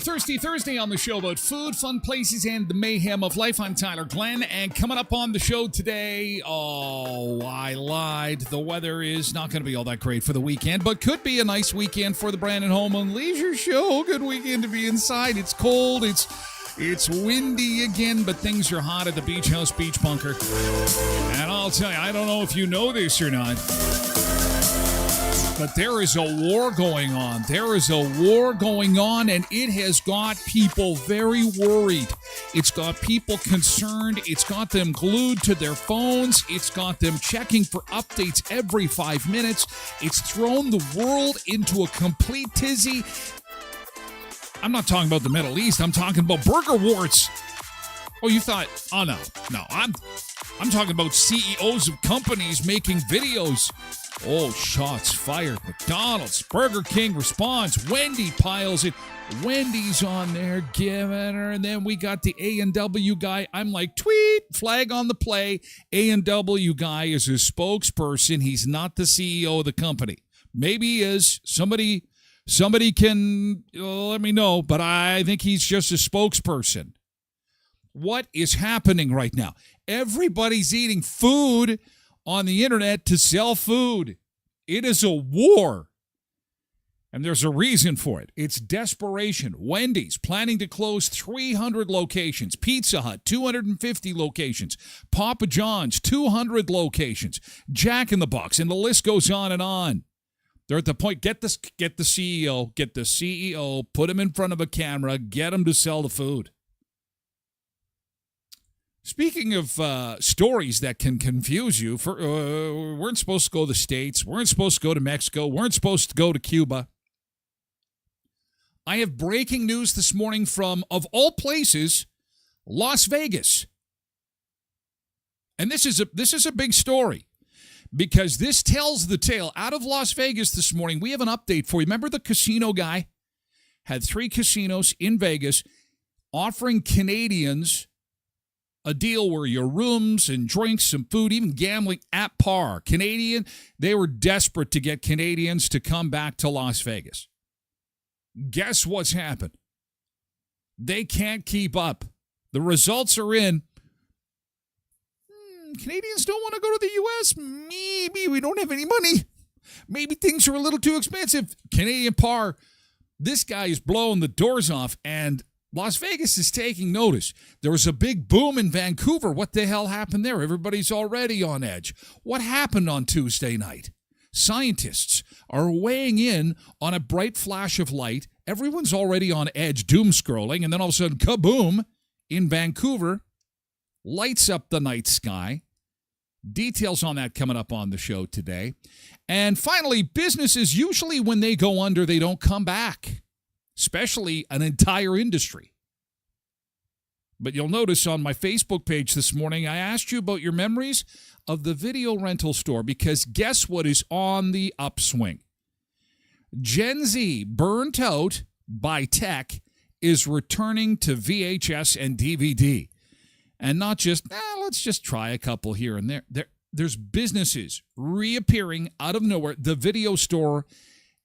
Thirsty Thursday on the show about food, fun places, and the mayhem of life. I'm Tyler Glen, and coming up on the show today, I lied. The weather is not going to be all that great for the weekend, but could be a nice weekend for the Brandon Home and Leisure Show. Good weekend to be inside. It's cold. It's windy again, but things are hot at the Beach House Beach Bunker. And I'll tell you, I don't know if you know this or not, but there is a war going on. There is a war going on, and it has got people very worried. It's got people concerned. It's got them glued to their phones. It's got them checking for updates every 5 minutes. It's thrown the world into a complete tizzy. I'm not talking about the Middle East. I'm talking about burger wars. Oh, you thought, oh, no. I'm talking about CEOs of companies making videos. Oh, shots fired. McDonald's, Burger King responds. Wendy piles it. Wendy's on there giving her. And then we got the A&W guy. I'm like, tweet, flag on the play. A&W guy is a spokesperson. He's not the CEO of the company. Maybe he is. Somebody can let me know, but I think he's just a spokesperson. What is happening right now? Everybody's eating food on the internet to sell food. It is a war. And there's a reason for it. It's desperation. Wendy's planning to close 300 locations. Pizza Hut, 250 locations. Papa John's, 200 locations. Jack in the Box, and the list goes on and on. They're at the point, get the CEO, put him in front of a camera, get him to sell the food. Speaking of stories that can confuse you, weren't supposed to go to the States, weren't supposed to go to Mexico, weren't supposed to go to Cuba. I have breaking news this morning from, of all places, Las Vegas. And this is a big story because this tells the tale. Out of Las Vegas this morning, we have an update for you. Remember the casino guy? Had 3 casinos in Vegas offering Canadians a deal where your rooms and drinks and food, even gambling at par. They were desperate to get Canadians to come back to Las Vegas. Guess what's happened? They can't keep up. The results are in. Canadians don't want to go to the U.S. Maybe we don't have any money. Maybe things are a little too expensive. Canadian par. This guy is blowing the doors off, and Las Vegas is taking notice. There was a big boom in Vancouver. What the hell happened there? Everybody's already on edge. What happened on Tuesday night? Scientists are weighing in on a bright flash of light. Everyone's already on edge, doom scrolling, and then all of a sudden, kaboom, in Vancouver, lights up the night sky. Details on that coming up on the show today. And finally, businesses, usually when they go under, they don't come back, especially an entire industry. But you'll notice on my Facebook page this morning, I asked you about your memories of the video rental store, because guess what is on the upswing? Gen Z, burnt out by tech, is returning to VHS and DVD. And not just, let's just try a couple here and there. There's businesses reappearing out of nowhere. The video store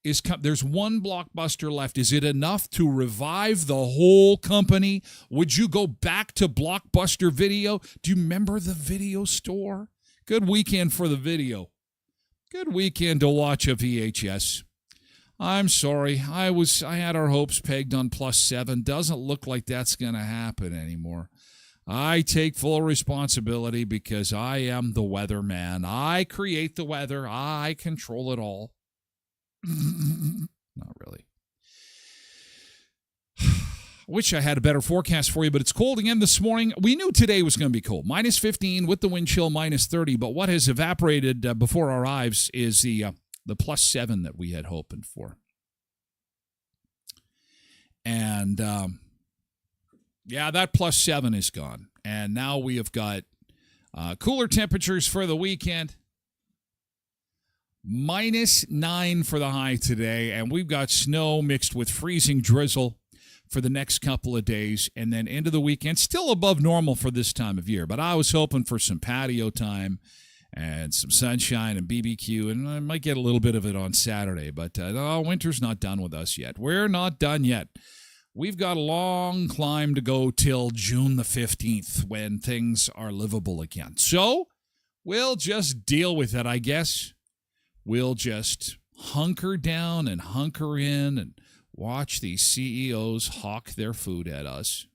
is, there's one Blockbuster left. Is it enough to revive the whole company? Would you go back to Blockbuster Video? Do you remember the video store? Good weekend for the video. Good weekend to watch a VHS. I'm sorry. I had our hopes pegged on +7. Doesn't look like that's going to happen anymore. I take full responsibility because I am the weatherman. I create the weather. I control it all. Not really. Wish I had a better forecast for you, but it's cold again this morning. We knew today was going to be cold. -15 with the wind chill, -30. But what has evaporated before our eyes is the +7 that we had hoping for. And that +7 is gone. And now we have got cooler temperatures for the weekend. -9 for the high today. And we've got snow mixed with freezing drizzle for the next couple of days. And then into the weekend, still above normal for this time of year. But I was hoping for some patio time and some sunshine and BBQ. And I might get a little bit of it on Saturday. But winter's not done with us yet. We're not done yet. We've got a long climb to go till June the 15th when things are livable again. So we'll just deal with it, I guess. We'll just hunker down and hunker in and watch these CEOs hawk their food at us.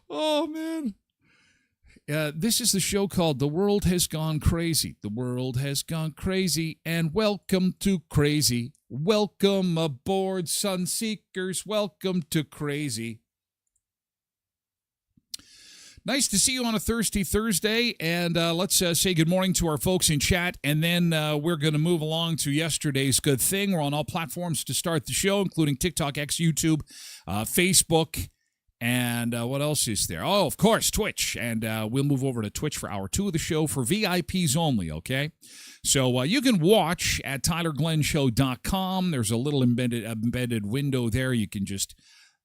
Oh, man. This is the show called The World Has Gone Crazy. The world has gone crazy, and welcome to crazy. Welcome aboard, Sunseekers. Welcome to crazy. Nice to see you on a Thirsty Thursday, and let's say good morning to our folks in chat, and then we're going to move along to yesterday's good thing. We're on all platforms to start the show, including TikTok, X, YouTube, Facebook, and what else is there? Oh, of course, Twitch. And we'll move over to Twitch for hour 2 of the show for VIPs only, okay? So you can watch at TylerGlenShow.com. There's a little embedded window there. You can just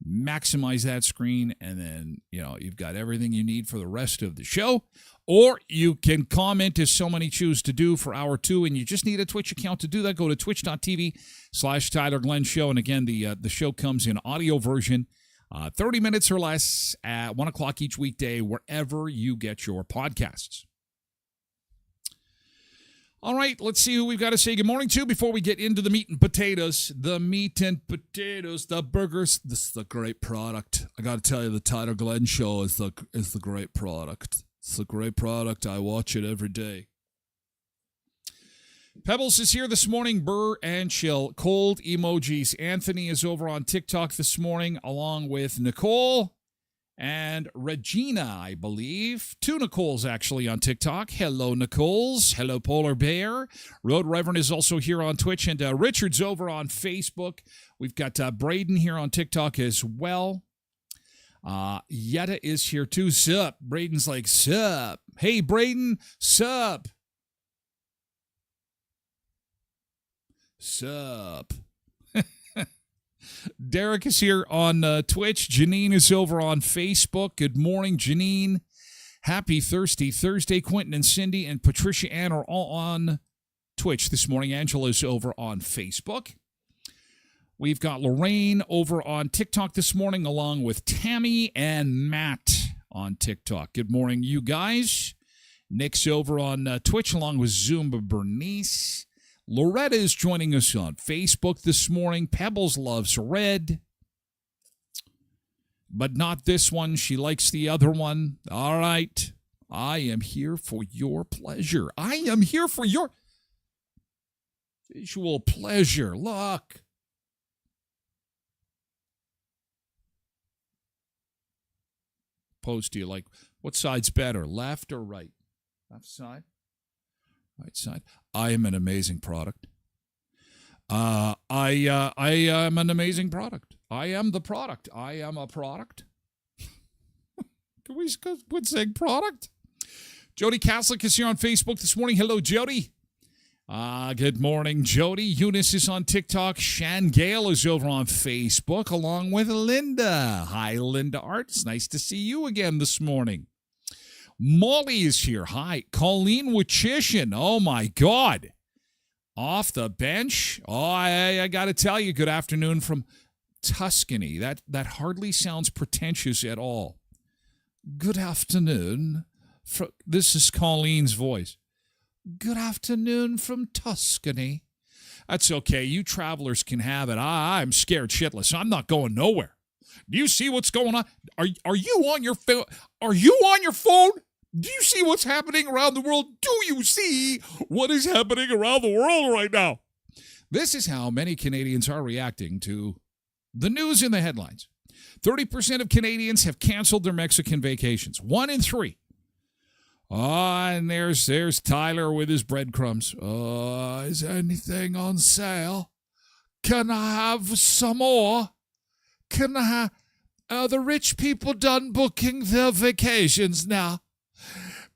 maximize that screen, and then, you've got everything you need for the rest of the show. Or you can comment, as so many choose to do, for hour 2, and you just need a Twitch account to do that. Go to twitch.tv/TylerGlenShow. And again, the show comes in audio version, 30 minutes or less at 1 o'clock each weekday, wherever you get your podcasts. All right, let's see who we've got to say good morning to before we get into the meat and potatoes. The meat and potatoes, the burgers. This is the great product. I got to tell you, the Tyler Glen Show is the great product. It's a great product. I watch it every day. Pebbles is here this morning, burr and chill, cold emojis. Anthony is over on TikTok this morning, along with Nicole and Regina, I believe. 2 Nicoles, actually, on TikTok. Hello, Nicoles. Hello, Polar Bear. Road Reverend is also here on Twitch, and Richard's over on Facebook. We've got Braden here on TikTok as well. Yetta is here, too. Sup? Braden's like, sup? Hey, Braden, sup? Sup? Derek is here on Twitch. Janine is over on Facebook. Good morning, Janine. Happy Thirsty Thursday. Quentin and Cindy and Patricia Ann are all on Twitch this morning. Angela's over on Facebook. We've got Lorraine over on TikTok this morning, along with Tammy and Matt on TikTok. Good morning, you guys. Nick's over on Twitch, along with Zumba Bernice. Loretta is joining us on Facebook this morning. Pebbles loves red. but not this one. She likes the other one. All right. I am here for your pleasure. I am here for your visual pleasure. Look. Post to you like, what side's better, left or right? Left side? Right side. I am an amazing product. I am an amazing product. I am the product. I am a product. Can we quit saying product? Jody Caslick is here on Facebook this morning. Hello, Jody. Good morning, Jody. Eunice is on TikTok. Shan Gale is over on Facebook, along with Linda. Hi, Linda Arts. Nice to see you again this morning. Molly is here. Hi. Colleen Wichishin. Oh, my God. Off the bench. Oh, I got to tell you, good afternoon from Tuscany. That hardly sounds pretentious at all. Good afternoon. This is Colleen's voice. Good afternoon from Tuscany. That's okay. You travelers can have it. I'm scared shitless. I'm not going nowhere. Do you see what's going on? Are you on your phone? Are you on your phone? Do you see what's happening around the world? Do you see what is happening around the world right now? This is how many Canadians are reacting to the news in the headlines. 30% of Canadians have canceled their Mexican vacations. 1 in 3. And there's Tyler with his breadcrumbs. Is anything on sale? Can I have some more? Can I have... the rich people done booking their vacations now?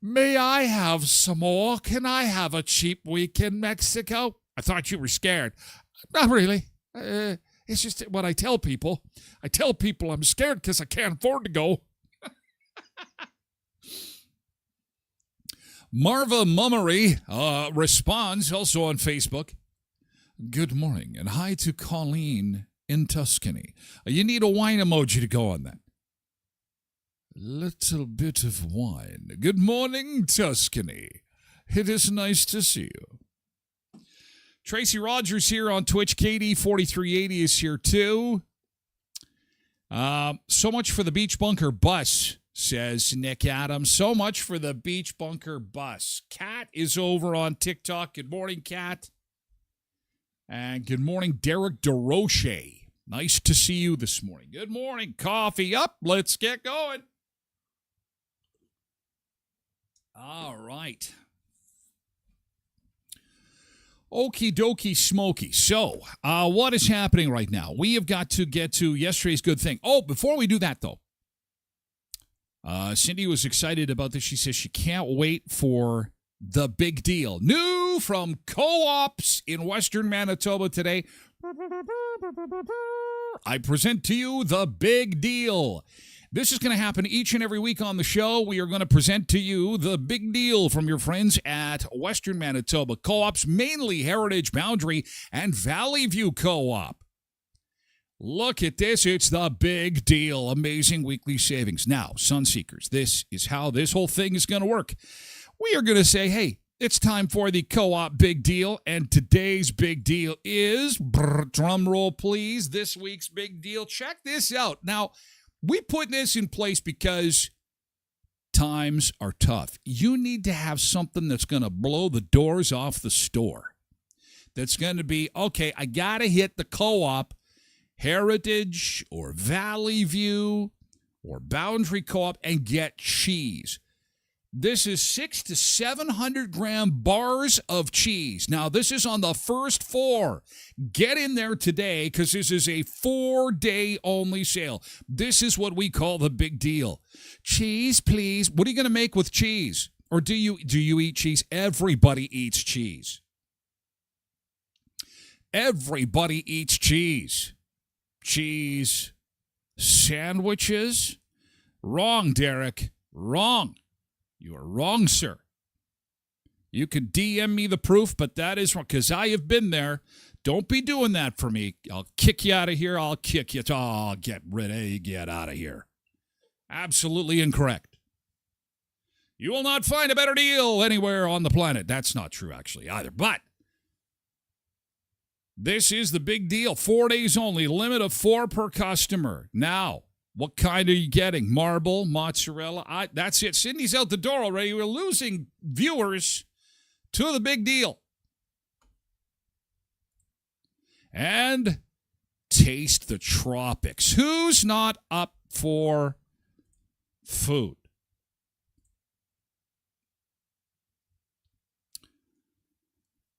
May I have some more? Can I have a cheap week in Mexico? I thought you were scared. Not really. It's just what I tell people. I tell people I'm scared because I can't afford to go. Marva Mummery responds, also on Facebook. Good morning, and hi to Colleen in Tuscany. You need a wine emoji to go on that. Little bit of wine. Good morning, Tuscany. It is nice to see you. Tracy Rogers here on Twitch. KD4380 is here too. So much for the Beach Bunker bus, says Nick Adams. So much for the Beach Bunker bus. Kat is over on TikTok. Good morning, Kat. And good morning, Derek DeRoche. Nice to see you this morning. Good morning. Coffee up. Let's get going. All right. Okie dokie smoky. So, what is happening right now? We have got to get to yesterday's good thing. Oh, before we do that, though, Cindy was excited about this. She says she can't wait for the big deal. New from Co-ops in Western Manitoba today. I present to you the big deal. This is going to happen each and every week on the show. We are going to present to you the big deal from your friends at Western Manitoba Co-ops, mainly Heritage Boundary and Valley View Co-op. Look at this. It's the big deal. Amazing weekly savings. Now, Sunseekers, this is how this whole thing is going to work. We are going to say, hey, it's time for the Co-op big deal, and today's big deal is, drum roll please, this week's big deal. Check this out. Now, we put this in place because times are tough. You need to have something that's going to blow the doors off the store. That's going to be, okay, I got to hit the Co-op, Heritage or Valley View or Boundary Co-op and get cheese. This is 600 to 700 gram bars of cheese. Now, this is on the first 4. Get in there today because this is a 4-day only sale. This is what we call the big deal. Cheese, please. What are you going to make with cheese? Or do you eat cheese? Everybody eats cheese. Everybody eats cheese. Cheese sandwiches? Wrong, Derek. Wrong. You are wrong, sir. You can DM me the proof, but that is wrong, because I have been there. Don't be doing that for me. I'll kick you out of here. I'll kick you. Oh, get out of here. Absolutely incorrect. You will not find a better deal anywhere on the planet. That's not true, actually, either. But this is the big deal. 4 days only. Limit of 4 per customer. Now, What kind are you getting? Marble, mozzarella? That's it. Sydney's out the door already. We're losing viewers to the big deal. And taste the tropics. Who's not up for food?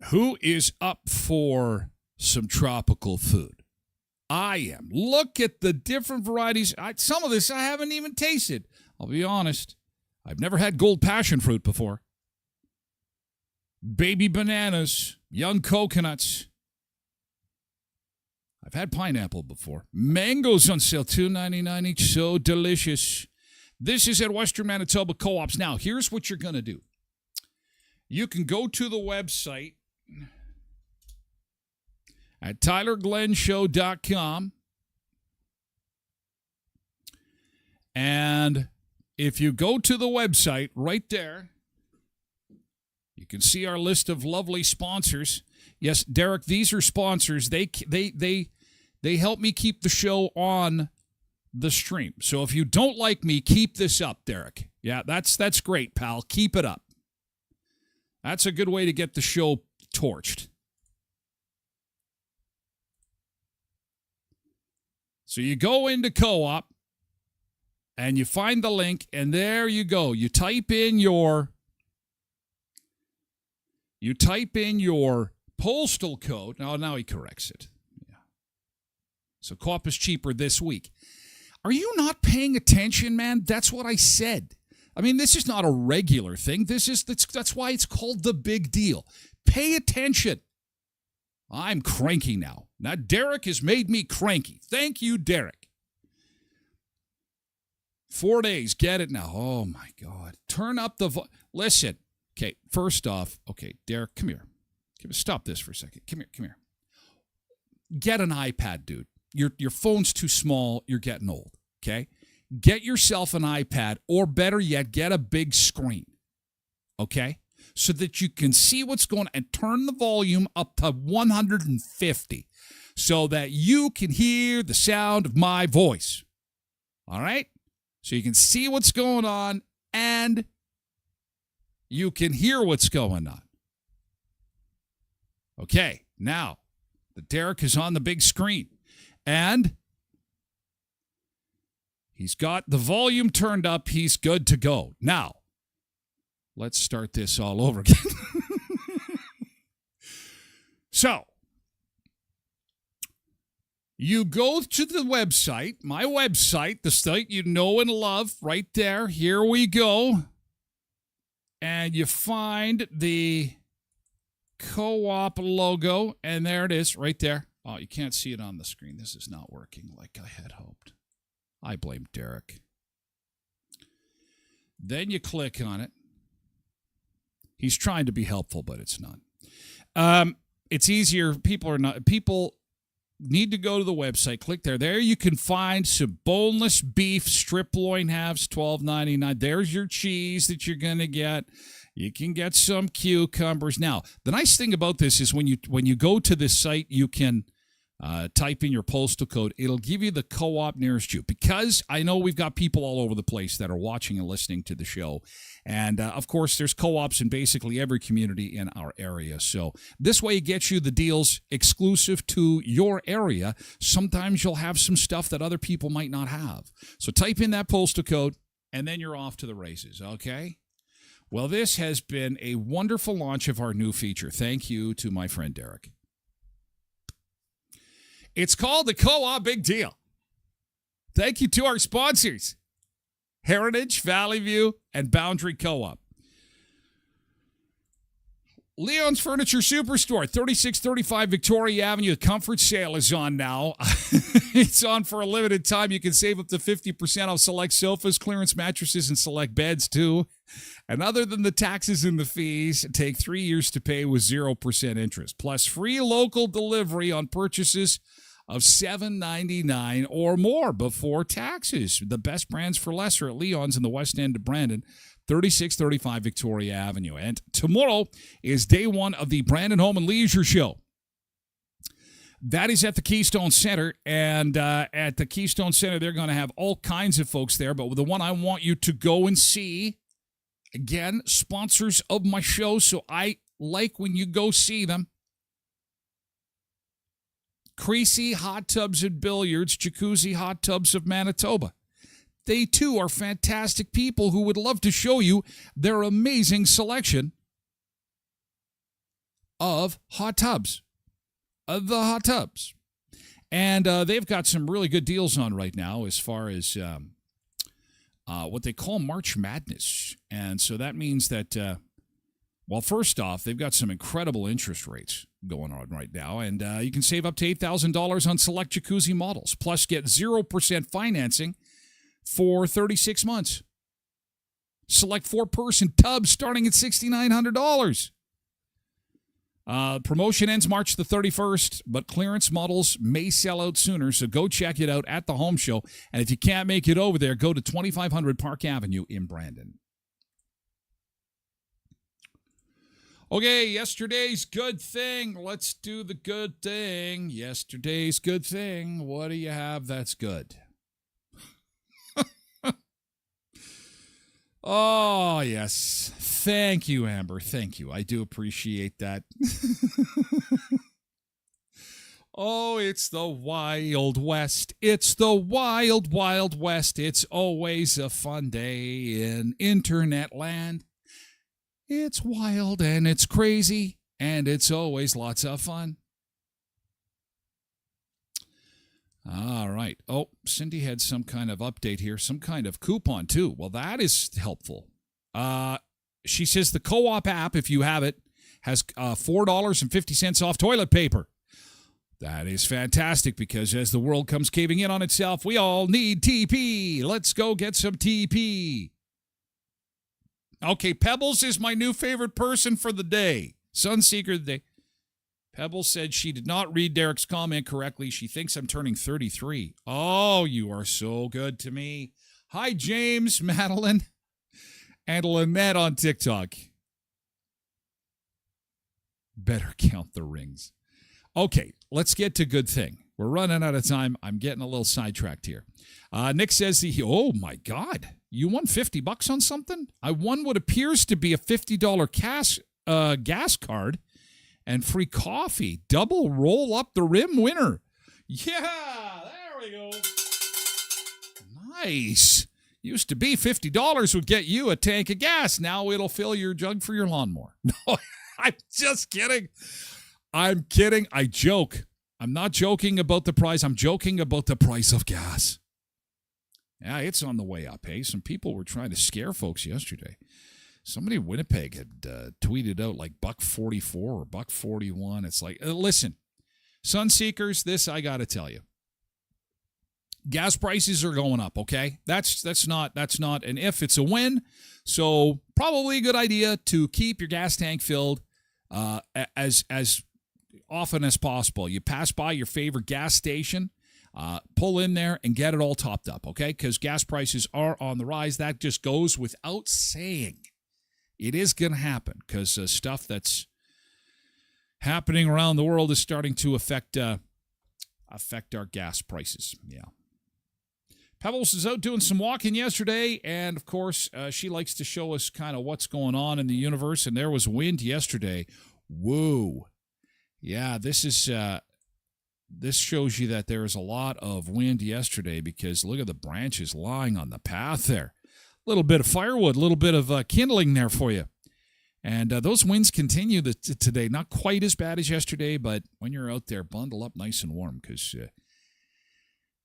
Who is up for some tropical food? I am. Look at the different varieties. Some of this I haven't even tasted. I'll be honest. I've never had gold passion fruit before. Baby bananas, young coconuts. I've had pineapple before. Mangoes on sale, $2.99 each. So delicious. This is at Western Manitoba Co-ops. Now, here's what you're going to do. You can go to the website at TylerGlenShow.com. And if you go to the website right there, you can see our list of lovely sponsors. Yes, Derek, these are sponsors. They help me keep the show on the stream. So if you don't like me, keep this up, Derek. Yeah, that's great, pal. Keep it up. That's a good way to get the show torched. So you go into Co-op, and you find the link, and there you go. You type in your postal code. Now he corrects it. Yeah. So Co-op is cheaper this week. Are you not paying attention, man? That's what I said. I mean, this is not a regular thing. That's why it's called the big deal. Pay attention. I'm cranky now. Now, Derek has made me cranky. Thank you, Derek. 4 days. Get it now. Oh, my God. Turn up the Listen. Okay, first off, Derek, come here. Stop this for a second. Come here. Get an iPad, dude. Your phone's too small. You're getting old, okay? Get yourself an iPad, or better yet, get a big screen, okay? So that you can see what's going on, and turn the volume up to 150 so that you can hear the sound of my voice. All right? So you can see what's going on and you can hear what's going on. Okay, now the Derek is on the big screen and he's got the volume turned up. He's good to go. Now, let's start this all over again. So, you go to the website, my website, the site you know and love, right there. Here we go. And you find the Co-op logo, and there it is right there. Oh, you can't see it on the screen. This is not working like I had hoped. I blame Derek. Then you click on it. He's trying to be helpful, but it's not. It's easier. People need to go to the website. Click there. There you can find some boneless beef strip loin halves, $12.99. There's your cheese that you're going to get. You can get some cucumbers. Now, the nice thing about this is when you go to this site, you can type in your postal code. It'll give you the Co-op nearest you, because I know we've got people all over the place that are watching and listening to the show. And, of course, there's Co-ops in basically every community in our area. So this way it gets you the deals exclusive to your area. Sometimes you'll have some stuff that other people might not have. So type in that postal code, and then you're off to the races, okay? Well, this has been a wonderful launch of our new feature. Thank you to my friend Derek. It's called the Co-op Big Deal. Thank you to our sponsors, Heritage, Valley View, and Boundary Co-op. Leon's Furniture Superstore, 3635 Victoria Avenue. The comfort sale is on now. It's on for a limited time. You can save up to 50% off select sofas, clearance mattresses, and select beds, too. And other than the taxes and the fees, take 3 years to pay with 0% interest. Plus free local delivery on purchases of $7.99 or more before taxes. The best brands for lesser at Leon's in the west end of Brandon, 3635 Victoria Avenue. And tomorrow is day one of the Brandon Home and Leisure Show. That is at the Keystone Center, and at the Keystone Center, they're going to have all kinds of folks there, but the one I want you to go and see, again, sponsors of my show, so I like when you go see them. Creasy Hot Tubs and Billiards, Jacuzzi Hot Tubs of Manitoba. They, too, are fantastic people who would love to show you their amazing selection of hot tubs. The hot tubs. And they've got some really good deals on right now as far as what they call March Madness. And so that means that, well, first off, they've got some incredible interest rates going on right now. And you can save up to $8,000 on select jacuzzi models. Plus, get 0% financing for 36 months. Select four-person tubs starting at $6,900. Promotion ends March the 31st, but clearance models may sell out sooner, so go check it out at the home show. And if you can't make it over there, go to 2500 Park Avenue in Brandon. Okay, yesterday's good thing. Let's do the good thing. Yesterday's good thing. What do you have that's good? Oh, yes. Thank you, Amber. Thank you. I do appreciate that. Oh, it's the Wild West. It's the wild, wild West. It's always a fun day in internet land. It's wild and it's crazy, and it's always lots of fun. All right. Oh, Cindy had some kind of update here, some kind of coupon too. Well, that is helpful. She says the Co-op app, if you have it, has $4.50 off toilet paper. That is fantastic because as the world comes caving in on itself, we all need TP. Let's go get some TP. Okay, Pebbles is my new favorite person for the day. Sunseeker of the day. Pebbles said she did not read Derek's comment correctly. She thinks I'm turning 33. Oh, you are so good to me. Hi, James, Madeline, and Lynette on TikTok. Better count the rings. Okay, let's get to good thing. We're running out of time. I'm getting a little sidetracked here. Nick says, oh, my God. You won $50 on something? I won what appears to be a $50 gas card and free coffee. Double roll up the rim winner. Yeah, there we go. Nice. Used to be $50 would get you a tank of gas. Now it'll fill your jug for your lawnmower. No, I'm just kidding. I'm kidding. I joke. I'm not joking about the price. I'm joking about the price of gas. Yeah, it's on the way up, hey? Some people were trying to scare folks yesterday. Somebody in Winnipeg had tweeted out like $1.44 or $1.41. It's like, listen, Sunseekers, this I got to tell you. Gas prices are going up, okay? That's not an if, it's a when. So probably a good idea to keep your gas tank filled as often as possible. You pass by your favorite gas station, pull in there and get it all topped up, okay? Because gas prices are on the rise. That just goes without saying. It is going to happen because stuff that's happening around the world is starting to affect our gas prices. Yeah. Pebbles is out doing some walking yesterday, and of course, she likes to show us kind of what's going on in the universe, and there was wind yesterday. Whoa. Yeah, this shows you that there is a lot of wind yesterday because look at the branches lying on the path there. A little bit of firewood, a little bit of kindling there for you. And those winds continue today. Not quite as bad as yesterday, but when you're out there, bundle up nice and warm because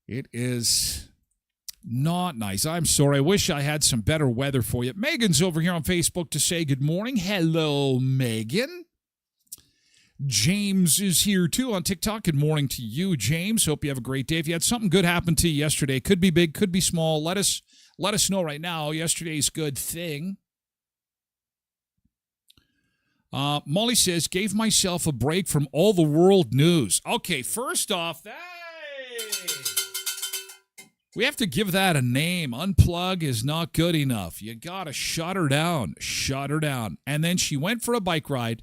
it is not nice. I'm sorry. I wish I had some better weather for you. Megan's over here on Facebook to say good morning. Hello, Megan. James is here, too, on TikTok. Good morning to you, James. Hope you have a great day. If you had something good happen to you yesterday, could be big, could be small, let us know right now. Yesterday's good thing. Molly says, gave myself a break from all the world news. Okay, first off, we have to give that a name. Unplug is not good enough. You got to shut her down. Shut her down. And then she went for a bike ride.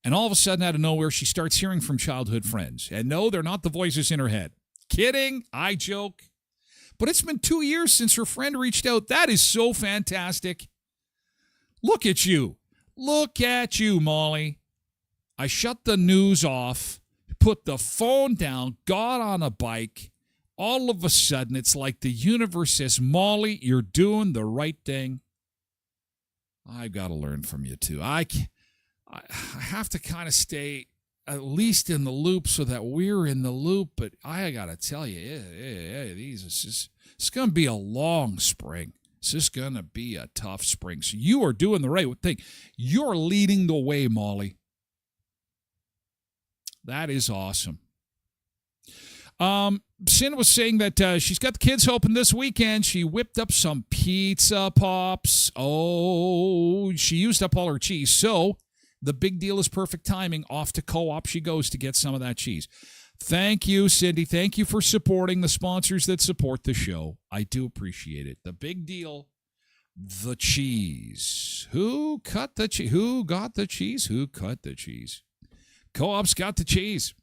And all of a sudden, out of nowhere, she starts hearing from childhood friends. And no, they're not the voices in her head. Kidding. I joke. But it's been 2 years since her friend reached out. That is so fantastic. Look at you. Look at you, Molly. I shut the news off, put the phone down, got on a bike. All of a sudden, it's like the universe says, Molly, you're doing the right thing. I got to learn from you, too. I have to kind of stay at least in the loop so that we're in the loop. But I got to tell you, it's going to be a long spring. It's just going to be a tough spring. So you are doing the right thing. You're leading the way, Molly. That is awesome. Sin was saying that she's got the kids hoping this weekend. She whipped up some pizza pops. Oh, she used up all her cheese. So the big deal is perfect timing. Off to Co-op she goes to get some of that cheese. Thank you, Cindy. Thank you for supporting the sponsors that support the show. I do appreciate it. The big deal, the cheese. Who cut the cheese? Who got the cheese? Who cut the cheese? Co-op's got the cheese.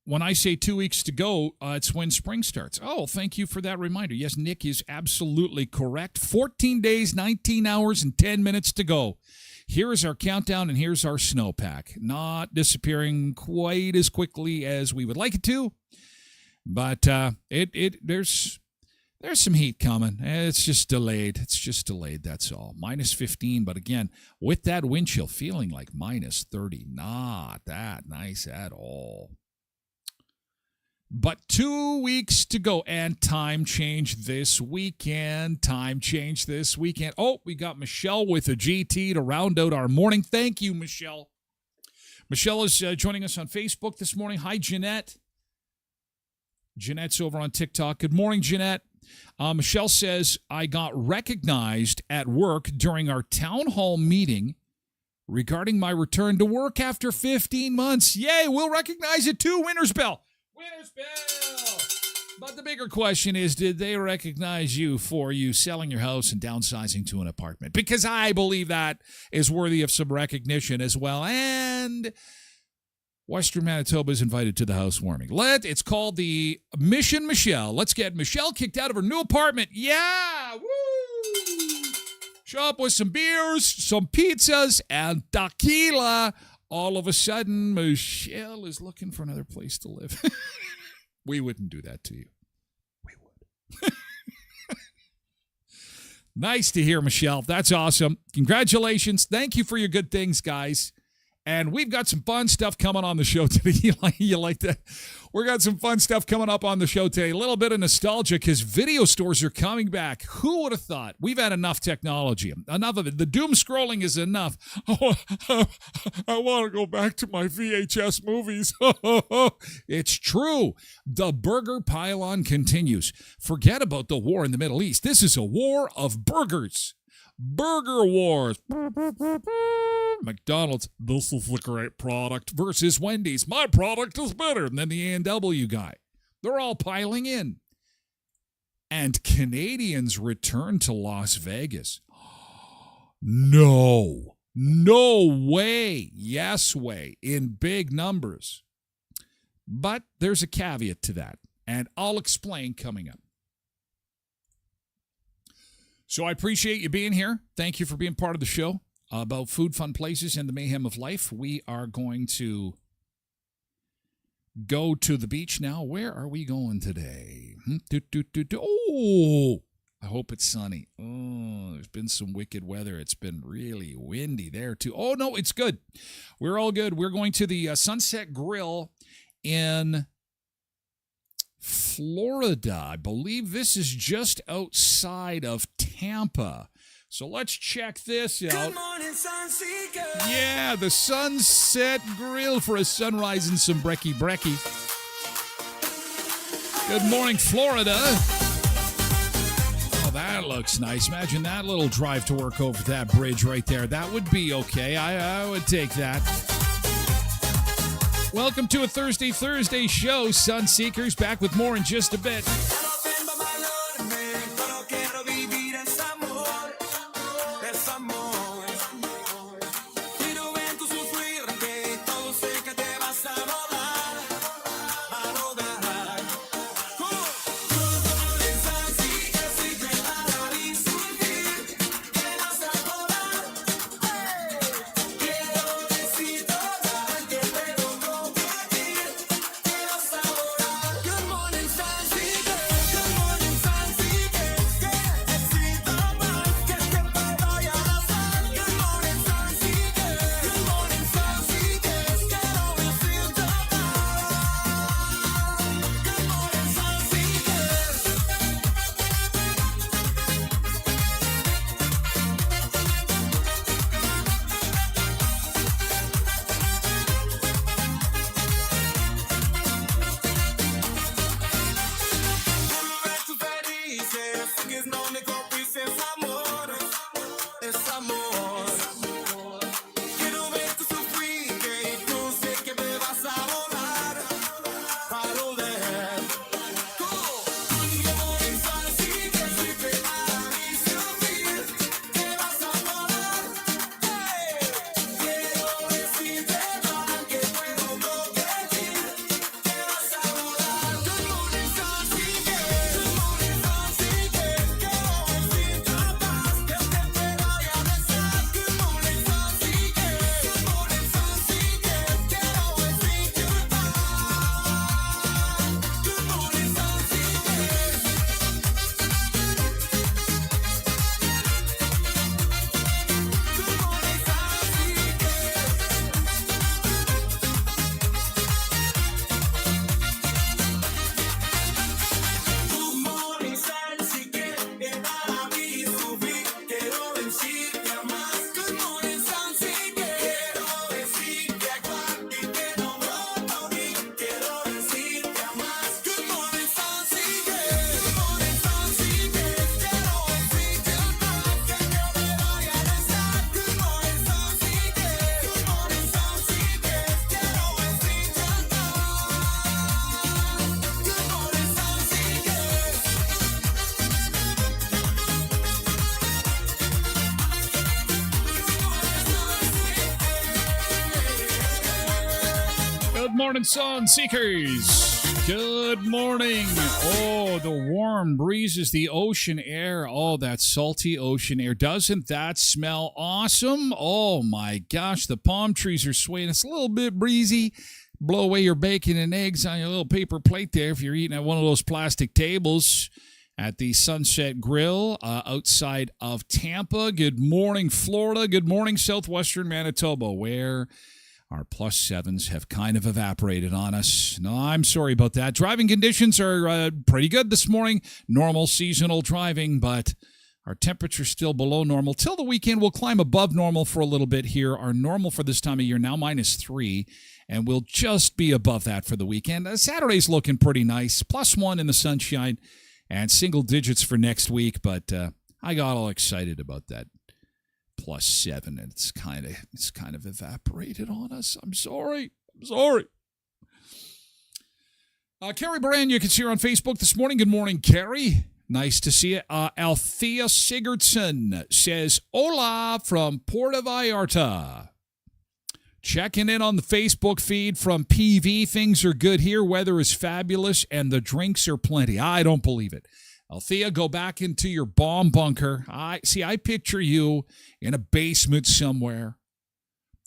When I say 2 weeks to go, it's when spring starts. Oh, thank you for that reminder. Yes, Nick is absolutely correct. 14 days, 19 hours, and 10 minutes to go. Here is our countdown, and here's our snowpack. Not disappearing quite as quickly as we would like it to, but there's some heat coming. It's just delayed. That's all. Minus 15, but again, with that wind chill, feeling like minus 30. Not that nice at all. But 2 weeks to go, and time change this weekend. Oh, we got Michelle with a GT to round out our morning. Thank you, Michelle. Michelle is joining us on Facebook this morning. Hi, Jeanette. Jeanette's over on TikTok. Good morning, Jeanette. Michelle says, I got recognized at work during our town hall meeting regarding my return to work after 15 months. Yay, we'll recognize it too, Winner's Bell. Winner's Bell! But the bigger question is, did they recognize you for you selling your house and downsizing to an apartment? Because I believe that is worthy of some recognition as well. And Western Manitoba is invited to the housewarming. It's called the Mission Michelle. Let's get Michelle kicked out of her new apartment. Yeah! Woo! Show up with some beers, some pizzas, and tequila. All of a sudden, Michelle is looking for another place to live. We wouldn't do that to you. We would. Nice to hear, Michelle. That's awesome. Congratulations. Thank you for your good things, guys. And we've got some fun stuff coming on the show today. You like that? We got some fun stuff coming up on the show today. A little bit of nostalgia because video stores are coming back. Who would have thought? We've had enough technology. Enough of it. The doom scrolling is enough. Oh, I want to go back to my VHS movies. It's true. The burger pile-on continues. Forget about the war in the Middle East. This is a war of burgers. Burger Wars. McDonald's, this is the great product, versus Wendy's, my product is better. And then the A&W guy. They're all piling in. And Canadians return to Las Vegas. No way. Yes way. In big numbers. But there's a caveat to that. And I'll explain coming up. So I appreciate you being here. Thank you for being part of the show about food, fun places, and the mayhem of life. We are going to go to the beach now. Where are we going today? Oh, I hope it's sunny. Oh, there's been some wicked weather. It's been really windy there, too. Oh, no, it's good. We're all good. We're going to the Sunset Grill in Florida. I believe this is just outside of Tampa. So let's check this out. Good morning, Sunseeker. Yeah, the Sunset Grill for a sunrise and some brekkie. Good morning, Florida. Oh, that looks nice. Imagine that little drive to work over that bridge right there. That would be okay. I would take that. Welcome to a Thursday show. Sunseekers back with more in just a bit. Good morning, sun seekers. Good morning. Oh, the warm breezes, the ocean air. Oh, that salty ocean air. Doesn't that smell awesome? Oh, my gosh. The palm trees are swaying. It's a little bit breezy. Blow away your bacon and eggs on your little paper plate there if you're eating at one of those plastic tables at the Sunset Grill outside of Tampa. Good morning, Florida. Good morning, southwestern Manitoba, where our plus sevens have kind of evaporated on us. No, I'm sorry about that. Driving conditions are pretty good this morning. Normal seasonal driving, but our temperature's still below normal. Till the weekend, we'll climb above normal for a little bit here. Our normal for this time of year now -3, and we'll just be above that for the weekend. Saturday's looking pretty nice. +1 in the sunshine and single digits for next week, but I got all excited about that. +7, and it's kind of evaporated on us. I'm sorry. Carrie Baran, you can see her on Facebook this morning. Good morning, Carrie. Nice to see you. Althea Sigurdsson says, "Hola from Puerto Vallarta." Checking in on the Facebook feed from PV. Things are good here. Weather is fabulous, and the drinks are plenty. I don't believe it. Althea, go back into your bomb bunker. I picture you in a basement somewhere,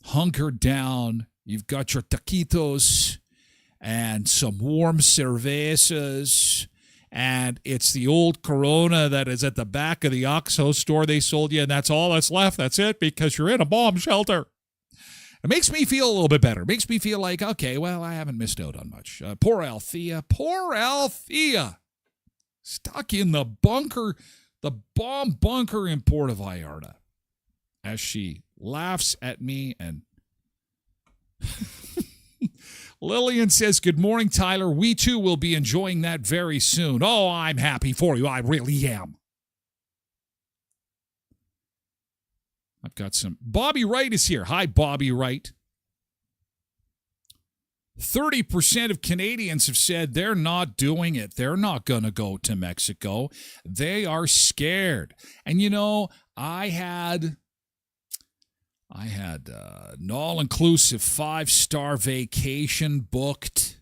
hunkered down. You've got your taquitos and some warm cervezas, and it's the old Corona that is at the back of the OXXO store they sold you, and that's all that's left. That's it, because you're in a bomb shelter. It makes me feel a little bit better. It makes me feel like, okay, well, I haven't missed out on much. Poor Althea. Stuck in the bunker, the bomb bunker in Puerto Vallarta, as she laughs at me. And Lillian says, "Good morning, Tyler. We too will be enjoying that very soon." Oh, I'm happy for you. I really am. I've got some. Bobby Wright is here. Hi, Bobby Wright. 30% of Canadians have said they're not doing it. They're not going to go to Mexico. They are scared. And, you know, I had an all-inclusive 5-star vacation booked.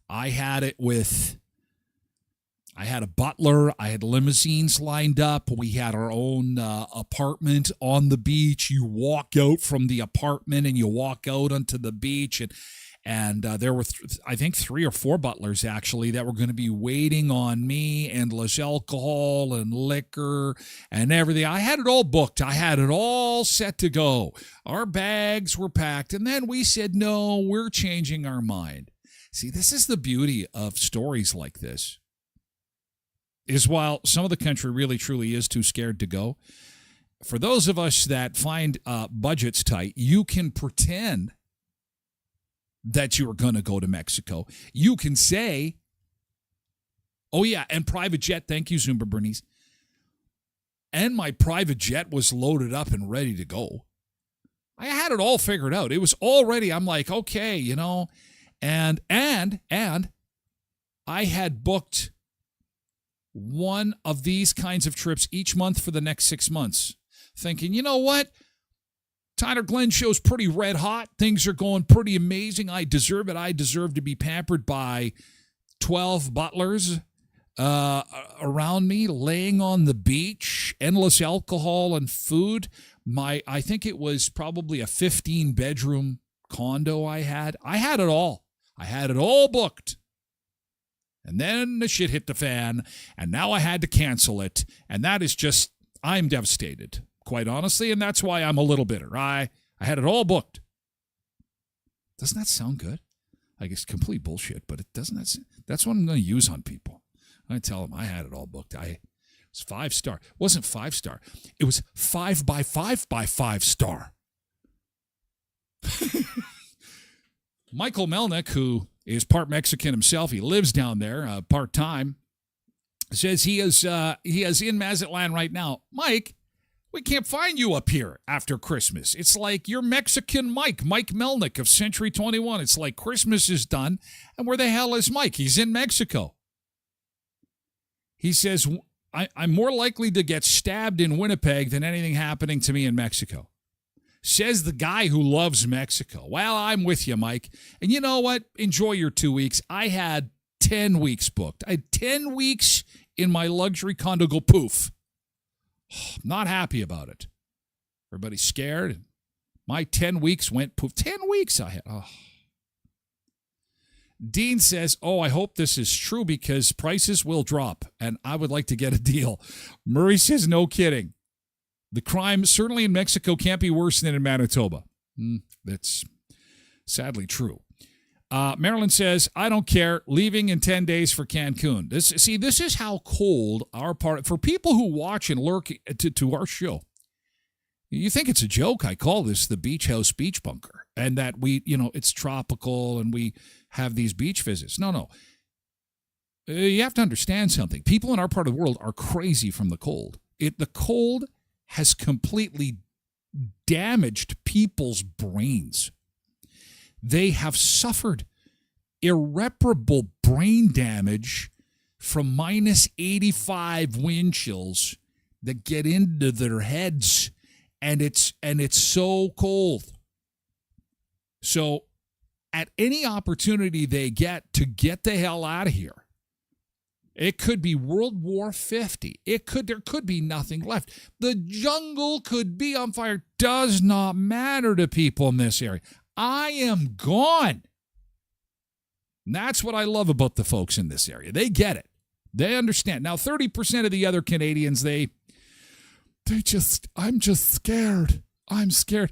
I had a butler. I had limousines lined up. We had our own apartment on the beach. You walk out from the apartment and you walk out onto the beach, and there were, I think, 3 or 4 butlers, actually, that were going to be waiting on me, endless alcohol and liquor and everything. I had it all booked. I had it all set to go. Our bags were packed, and then we said, no, we're changing our mind. See, this is the beauty of stories like this, is while some of the country really, truly is too scared to go, for those of us that find budgets tight, you can pretend that you are going to go to Mexico. You can say, oh, yeah, and private jet. Thank you, Zumba Bernice. And my private jet was loaded up and ready to go. I had it all figured out. It was all ready. I'm like, okay, you know, and I had booked one of these kinds of trips each month for the next 6 months, thinking, you know what? Tyler Glen show's pretty red hot. Things are going pretty amazing. I deserve it. I deserve to be pampered by 12 butlers around me, laying on the beach, endless alcohol and food. I think it was probably a 15-bedroom condo I had. I had it all. I had it all booked. And then the shit hit the fan, and now I had to cancel it. And that is just, I'm devastated, quite honestly, and that's why I'm a little bitter. I had it all booked. Doesn't that sound good? Like it's complete bullshit, but it doesn't. That's what I'm going to use on people. I tell them I had it all booked. It was 5-star. It wasn't 5-star. It was 5 by 5 by 5-star. Michael Melnick, who is part Mexican himself, he lives down there part-time, says he is in Mazatlan right now. Mike, we can't find you up here after Christmas. It's like you're Mexican Mike Melnick of Century 21. It's like Christmas is done, and where the hell is Mike? He's in Mexico. He says, I'm more likely to get stabbed in Winnipeg than anything happening to me in Mexico. Says the guy who loves Mexico. Well, I'm with you, Mike. And you know what? Enjoy your 2 weeks. I had 10 weeks booked. I had 10 weeks in my luxury condo go poof. Not happy about it. Everybody's scared. My 10 weeks went poof. 10 weeks I had. Oh. Dean says, I hope this is true because prices will drop and I would like to get a deal. Murray says, no kidding. The crime certainly in Mexico can't be worse than in Manitoba. That's sadly true. Marilyn says, I don't care. Leaving in 10 days for Cancun. This is how cold our part, for people who watch and lurk to our show. You think it's a joke. I call this the beach house beach bunker and that it's tropical and we have these beach visits. No. You have to understand something. People in our part of the world are crazy from the cold. The cold has completely damaged people's brains. They have suffered irreparable brain damage from minus 85 wind chills that get into their heads, and it's so cold. So at any opportunity they get to get the hell out of here, it could be World War 50. There could be nothing left. The jungle could be on fire. Does not matter to people in this area. I am gone. And that's what I love about the folks in this area. They get it. They understand. Now, 30% of the other Canadians, I'm just scared. I'm scared.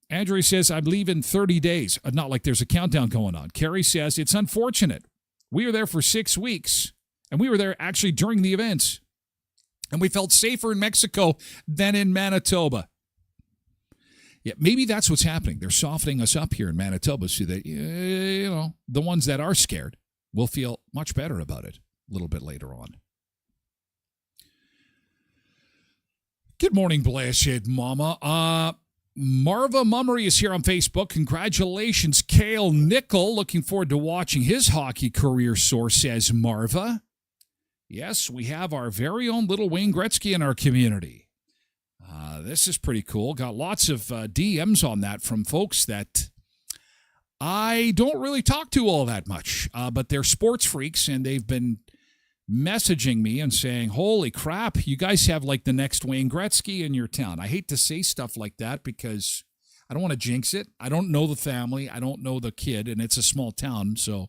Andrew says, I'm leaving 30 days. Not like there's a countdown going on. Carrie says, it's unfortunate. We were there for 6 weeks. And we were there actually during the events. And we felt safer in Mexico than in Manitoba. Yeah, maybe that's what's happening. They're softening us up here in Manitoba so that, the ones that are scared will feel much better about it a little bit later on. Good morning, blessed mama. Marva Mummery is here on Facebook. Congratulations, Cale Nickel. Looking forward to watching his hockey career soar, says Marva. Yes, we have our very own little Wayne Gretzky in our community. This is pretty cool. Got lots of DMs on that from folks that I don't really talk to all that much, but they're sports freaks, and they've been messaging me and saying, holy crap, you guys have like the next Wayne Gretzky in your town. I hate to say stuff like that because I don't want to jinx it. I don't know the family. I don't know the kid, and it's a small town, so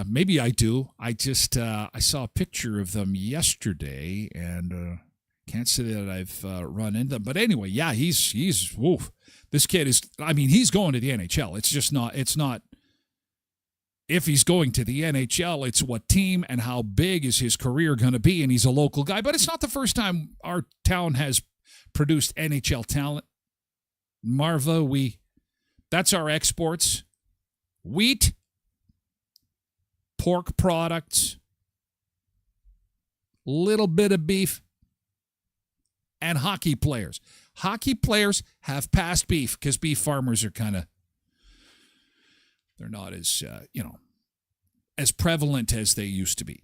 maybe I do. I just I saw a picture of them yesterday, and can't say that I've run into them. But anyway, yeah, he's woof. This kid is. I mean, he's going to the NHL. It's just not. It's not. If he's going to the NHL, it's what team and how big is his career going to be. And he's a local guy. But it's not the first time our town has produced NHL talent. Marva, that's our exports. Wheat, pork products, little bit of beef, and hockey players. Hockey players have passed beef because beef farmers are they're not as, as prevalent as they used to be.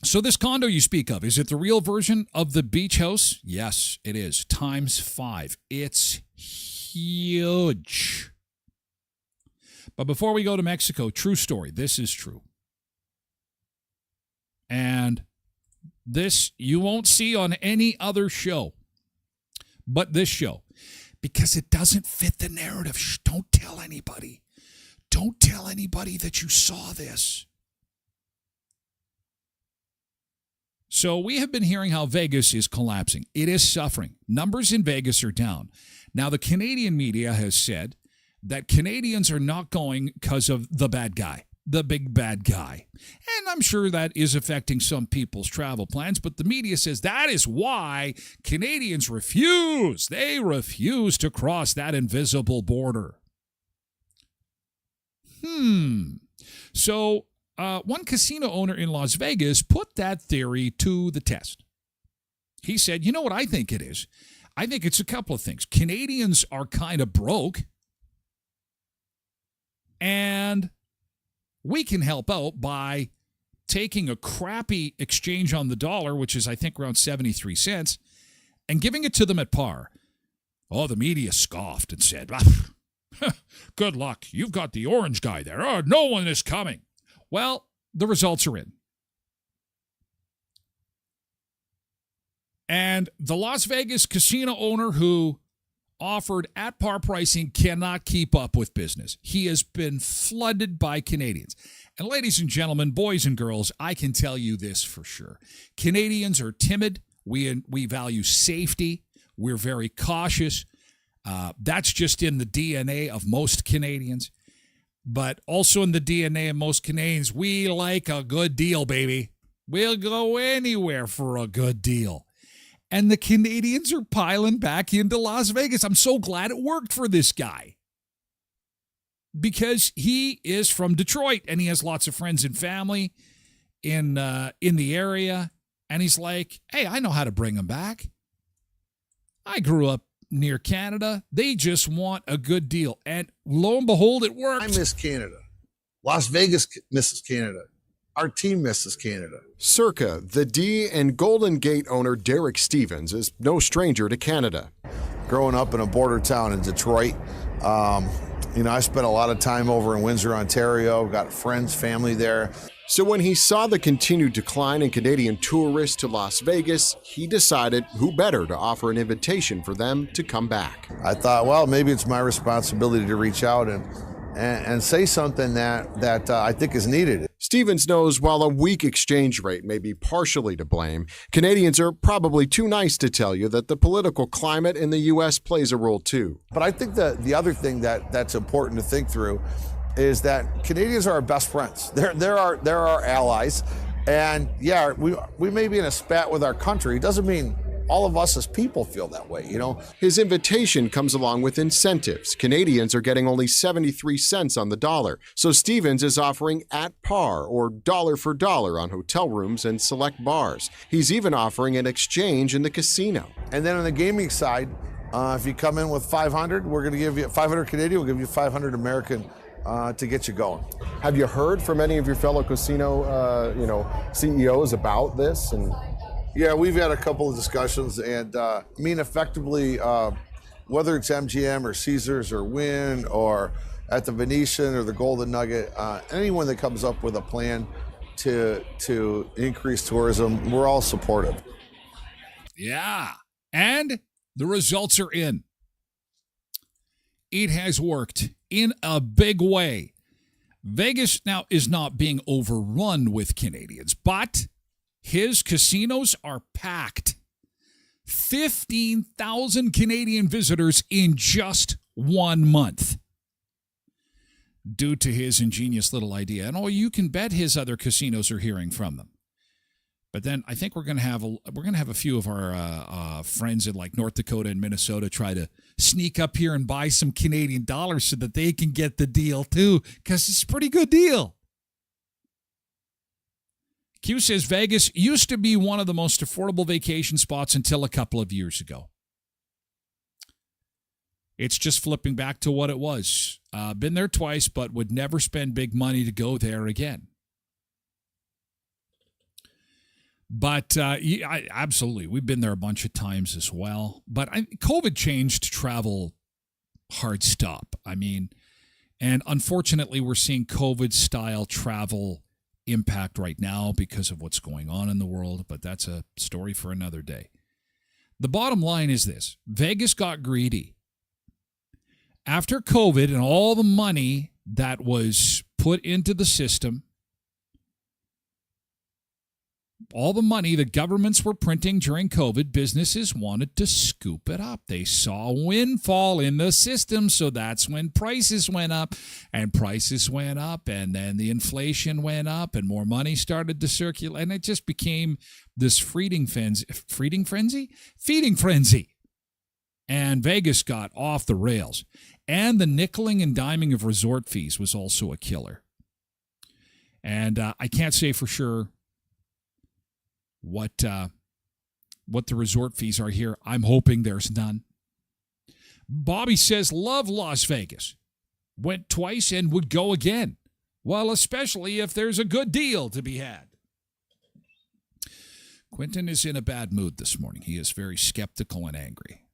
So this condo you speak of, is it the real version of the beach house? Yes, it is. ×5. It's huge. But before we go to Mexico, true story. This is true. And this you won't see on any other show but this show. Because it doesn't fit the narrative. Shh, don't tell anybody. Don't tell anybody that you saw this. So we have been hearing how Vegas is collapsing. It is suffering. Numbers in Vegas are down. Now, the Canadian media has said that Canadians are not going because of the bad guy, the big bad guy. And I'm sure that is affecting some people's travel plans, but the media says that is why Canadians refuse. They refuse to cross that invisible border. So one casino owner in Las Vegas put that theory to the test. He said, you know what I think it is? I think it's a couple of things. Canadians are kind of broke, and we can help out by taking a crappy exchange on the dollar, which is, I think, around 73 cents, and giving it to them at par. Oh, the media scoffed and said, good luck. You've got the orange guy there. Oh, no one is coming. Well, the results are in. And the Las Vegas casino owner who offered at par pricing cannot keep up with business. He has been flooded by Canadians. And ladies and gentlemen, boys and girls, I can tell you this for sure. Canadians are timid. We value safety. We're very cautious. That's just in the DNA of most Canadians. But also in the DNA of most Canadians, we like a good deal, baby. We'll go anywhere for a good deal. And the Canadians are piling back into Las Vegas. I'm so glad it worked for this guy. Because he is from Detroit and he has lots of friends and family in the area. And he's like, hey, I know how to bring them back. I grew up near Canada. They just want a good deal. And lo and behold, it worked. I miss Canada. Las Vegas misses Canada. Our team misses Canada. Circa, the D and Golden Gate owner Derek Stevens is no stranger to Canada. Growing up in a border town in Detroit, I spent a lot of time over in Windsor, Ontario, got friends, family there. So when he saw the continued decline in Canadian tourists to Las Vegas, he decided who better to offer an invitation for them to come back. I thought, well, maybe it's my responsibility to reach out and say something that I think is needed. Stevens knows while a weak exchange rate may be partially to blame, Canadians are probably too nice to tell you that the political climate in the U.S. plays a role too. But I think that the other thing that's important to think through is that Canadians are our best friends. They're our allies. And yeah, we may be in a spat with our country. It doesn't mean all of us as people feel that way, His invitation comes along with incentives. Canadians are getting only 73 cents on the dollar. So Stevens is offering at par or dollar for dollar on hotel rooms and select bars. He's even offering an exchange in the casino. And then on the gaming side, if you come in with 500, we're going to give you 500 Canadian, we'll give you 500 American to get you going. Have you heard from any of your fellow casino, CEOs about this? Yeah, we've had a couple of discussions, and effectively, whether it's MGM or Caesars or Wynn or at the Venetian or the Golden Nugget, anyone that comes up with a plan to increase tourism, we're all supportive. Yeah, and the results are in. It has worked in a big way. Vegas now is not being overrun with Canadians, but his casinos are packed. 15,000 Canadian visitors in just 1 month. Due to his ingenious little idea. And you can bet his other casinos are hearing from them. But then I think we're going to have a few of our friends in like North Dakota and Minnesota try to sneak up here and buy some Canadian dollars so that they can get the deal too, because it's a pretty good deal. Q says Vegas used to be one of the most affordable vacation spots until a couple of years ago. It's just flipping back to what it was. Been there twice, but would never spend big money to go there again. But absolutely, we've been there a bunch of times as well. But COVID changed travel hard stop. And unfortunately, we're seeing COVID-style travel impact right now because of what's going on in the world. But that's a story for another day. The bottom line is this. Vegas got greedy. After COVID and all the money that was put into the system, all the money the governments were printing during COVID, businesses wanted to scoop it up. They saw a windfall in the system, so that's when prices went up, and prices went up, and then the inflation went up, and more money started to circulate, and it just became this feeding frenzy. And Vegas got off the rails. And the nickeling and diming of resort fees was also a killer. And I can't say for sure what the resort fees are here. I'm hoping there's none. Bobby says, love Las Vegas. Went twice and would go again. Well, especially if there's a good deal to be had. Quentin is in a bad mood this morning. He is very skeptical and angry.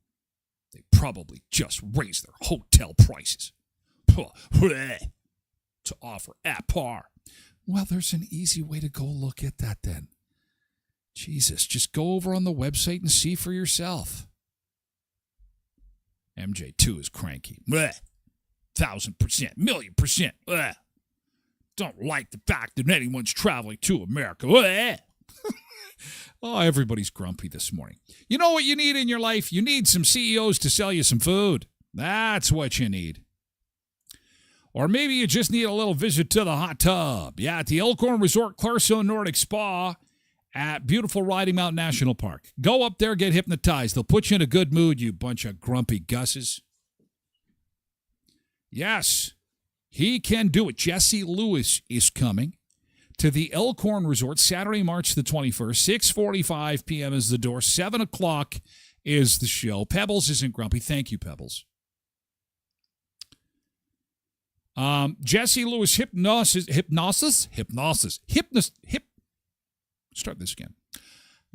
They probably just raised their hotel prices to offer at par. Well, there's an easy way to go look at that then. Jesus, just go over on the website and see for yourself. MJ2 is cranky. 1,000%, 1,000,000%. Don't like the fact that anyone's traveling to America. Oh, everybody's grumpy this morning. You know what you need in your life? You need some CEOs to sell you some food. That's what you need. Or maybe you just need a little visit to the hot tub. Yeah, at the Elkhorn Resort Clarkson Nordic Spa at beautiful Riding Mountain National Park. Go up there, get hypnotized. They'll put you in a good mood, you bunch of grumpy gusses. Yes, he can do it. Jesse Lewis is coming to the Elkhorn Resort Saturday, March the 21st. 6:45 p.m. is the door. 7 o'clock is the show. Pebbles isn't grumpy. Thank you, Pebbles. Jesse Lewis start this again.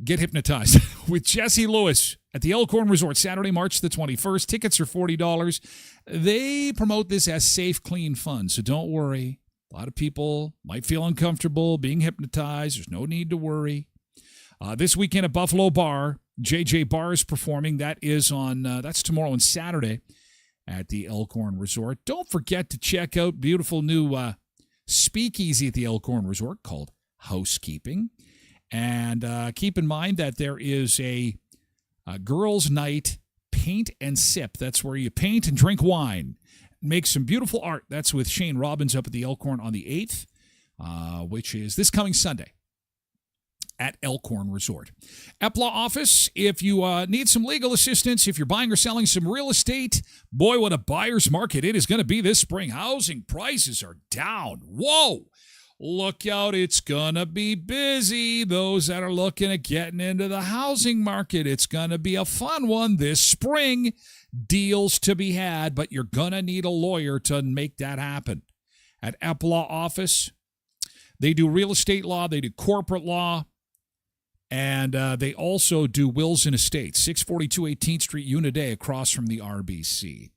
Get hypnotized with Jesse Lewis at the Elkhorn Resort Saturday, March the 21st. Tickets are $40. They promote this as safe, clean fun, so don't worry. A lot of people might feel uncomfortable being hypnotized. There's no need to worry. This weekend at Buffalo Bar, JJ Bar is performing. That is on that's tomorrow and Saturday at the Elkhorn Resort. Don't forget to check out beautiful new speakeasy at the Elkhorn Resort called Housekeeping. And keep in mind that there is a girls' night paint and sip. That's where you paint and drink wine. Make some beautiful art. That's with Shane Robbins up at the Elkhorn on the 8th, which is this coming Sunday at Elkhorn Resort. EPLA office, if you need some legal assistance, if you're buying or selling some real estate, boy, what a buyer's market it is going to be this spring. Housing prices are down. Whoa! Look out, it's going to be busy. Those that are looking at getting into the housing market, it's going to be a fun one this spring. Deals to be had, but you're going to need a lawyer to make that happen. At EPLA office, they do real estate law, they do corporate law, and they also do wills and estates. 642 18th Street, Unit A, across from the RBC.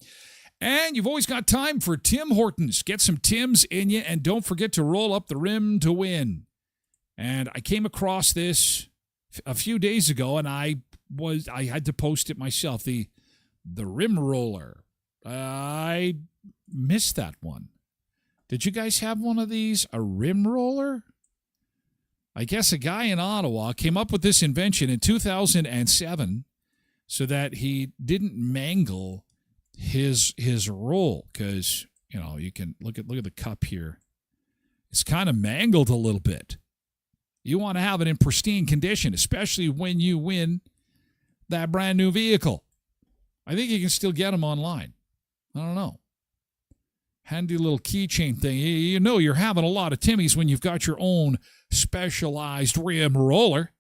And you've always got time for Tim Hortons. Get some Tims in you, and don't forget to roll up the rim to win. And I came across this a few days ago, and I had to post it myself. The rim roller. I missed that one. Did you guys have one of these? A rim roller? I guess a guy in Ottawa came up with this invention in 2007 so that he didn't mangle his roll, because you can look at the cup here. It's kind of mangled a little bit. You want to have it in pristine condition, especially when you win that brand new vehicle. I think you can still get them online. I don't know. Handy little keychain thing. You know you're having a lot of Timmies when you've got your own specialized rim roller.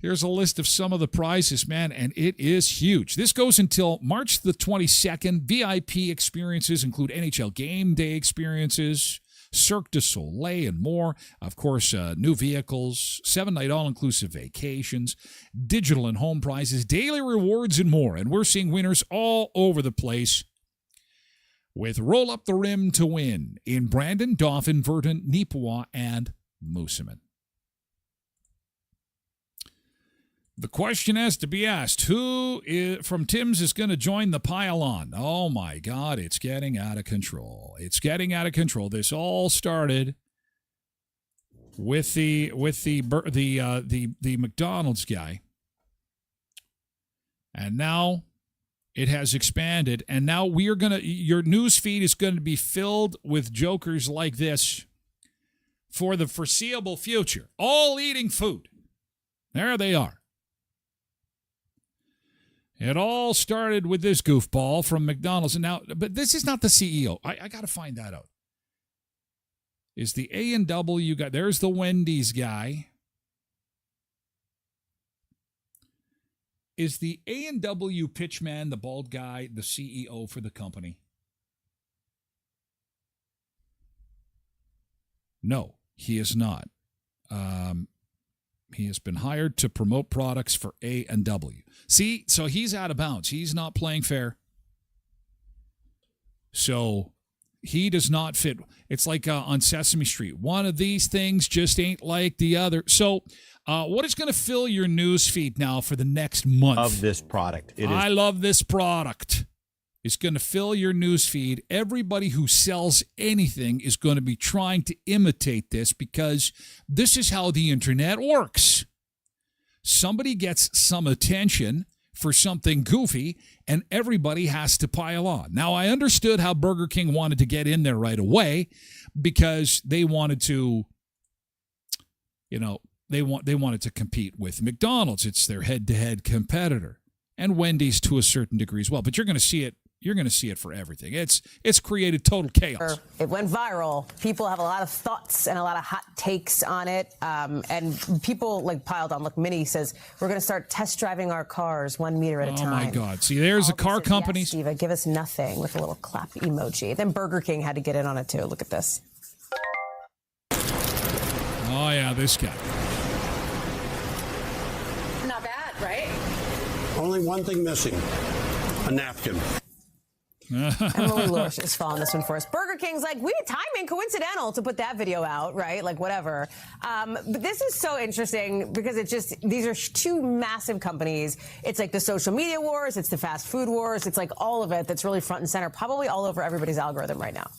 Here's a list of some of the prizes, man, and it is huge. This goes until March the 22nd. VIP experiences include NHL game day experiences, Cirque du Soleil, and more. Of course, new vehicles, 7-night all-inclusive vacations, digital and home prizes, daily rewards, and more. And we're seeing winners all over the place with Roll Up the Rim to Win in Brandon, Dauphin, Verdun, Neepawa, and Moosomin. The question has to be asked, who from Tim's is going to join the pile-on? Oh, my God, it's getting out of control. It's getting out of control. This all started with the McDonald's guy, and now it has expanded, and now your news feed is going to be filled with jokers like this for the foreseeable future, all eating food. There they are. It all started with this goofball from McDonald's. And now, but this is not the CEO. I got to find that out. Is the A&W guy, there's the Wendy's guy. Is the A&W pitchman, the bald guy, the CEO for the company? No, he is not. He has been hired to promote products for A&W. See, so he's out of bounds. He's not playing fair. So he does not fit. It's like on Sesame Street. One of these things just ain't like the other. So what is going to fill your news feed now for the next month? Of this product. I love this product. It's going to fill your news feed. Everybody who sells anything is going to be trying to imitate this because this is how the internet works. Somebody gets some attention for something goofy, and everybody has to pile on. Now, I understood how Burger King wanted to get in there right away because they wanted to, they wanted to compete with McDonald's. It's their head-to-head competitor, and Wendy's to a certain degree as well. But you're going to see it. You're going to see it for everything. It's created total chaos. It went viral. People have a lot of thoughts and a lot of hot takes on it. And people piled on. Look, Minnie says, we're going to start test driving our cars 1 meter at a time. Oh, my God. See, there's a car company. Yes, Diva, give us nothing with a little clap emoji. Then Burger King had to get in on it, too. Look at this. Oh, yeah, this guy. Not bad, right? Only one thing missing, a napkin. Emily Lorsch is following this one for us. Burger King's like, timing coincidental to put that video out, right? Whatever. But this is so interesting because these are two massive companies. It's like the social media wars. It's the fast food wars. It's like all of it that's really front and center, probably all over everybody's algorithm right now.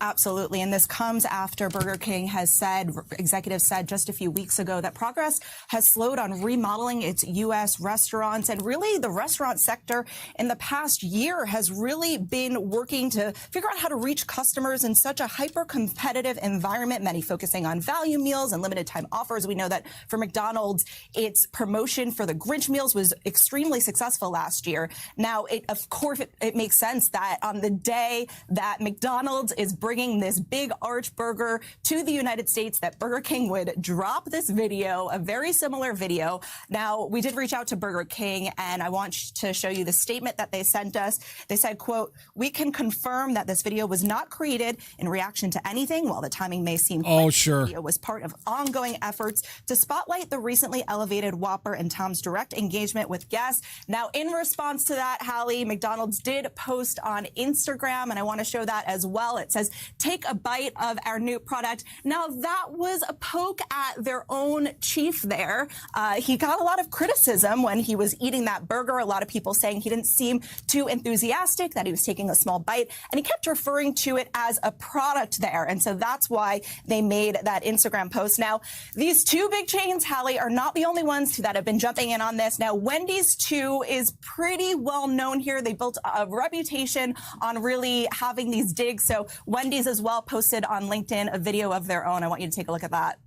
Absolutely. And this comes after Burger King executives said just a few weeks ago that progress has slowed on remodeling its U.S. restaurants. And really, the restaurant sector in the past year has really been working to figure out how to reach customers in such a hyper-competitive environment, many focusing on value meals and limited time offers. We know that for McDonald's, its promotion for the Grinch meals was extremely successful last year. Now, of course, it makes sense that on the day that McDonald's is bringing this big arch burger to the United States, that Burger King would drop this video, a very similar video. Now, we did reach out to Burger King, and I want to show you the statement that they sent us. They said, quote, "We can confirm that this video was not created in reaction to anything. While the timing may seem sure. The video was part of ongoing efforts to spotlight the recently elevated Whopper and Tom's direct engagement with guests." Now, in response to that, Hallie, McDonald's did post on Instagram, and I want to show that as well. It says, "Take a bite of our new product." Now, that was a poke at their own chief there. He got a lot of criticism when he was eating that burger. A lot of people saying he didn't seem too enthusiastic, that he was taking a small bite, and he kept referring to it as a product there. And so that's why they made that Instagram post. Now, these two big chains, Hallie, are not the only ones that have been jumping in on this. Now, Wendy's, too, is pretty well known here. They built a reputation on really having these digs. So Wendy's as well posted on LinkedIn a video of their own. I want you to take a look at that.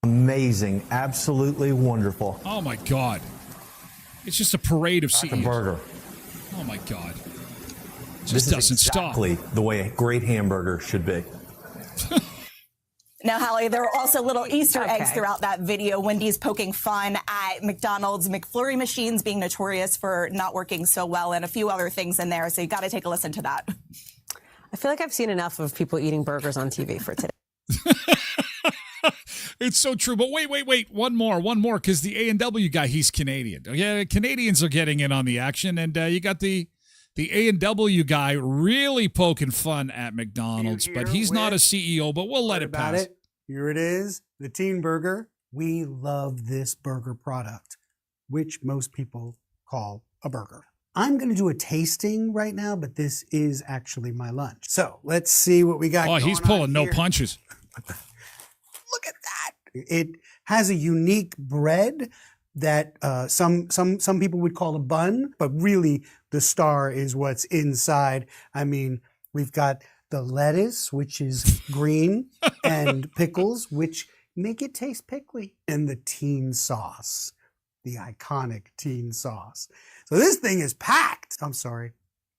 Amazing. Absolutely wonderful. Oh, my God. It's just a parade of CEOs. Burger. Oh, my God. It just This is doesn't exactly stop. the way a great hamburger should be. Now, Hallie, there were also little Easter eggs throughout that video. Wendy's poking fun at McDonald's McFlurry machines being notorious for not working so well, and a few other things in there. So you got to take a listen to that. I feel like I've seen enough of people eating burgers on TV for today. It's so true. But wait. One more, because the A&W guy, he's Canadian. Yeah, Canadians are getting in on the action, and you got the A&W guy really poking fun at McDonald's, but he's not a CEO, but we'll let it pass. Here it is, the Teen Burger. We love this burger product, which most people call a burger. I'm going to do a tasting right now, but this is actually my lunch. So let's see what we got going on. Oh, he's pulling no here. punches. Look at that. It has a unique bread that some people would call a bun, but really the star is what's inside. I mean, we've got the lettuce, which is green, and pickles, which make it taste pickly, and the teen sauce, the iconic teen sauce. So this thing is packed. I'm sorry.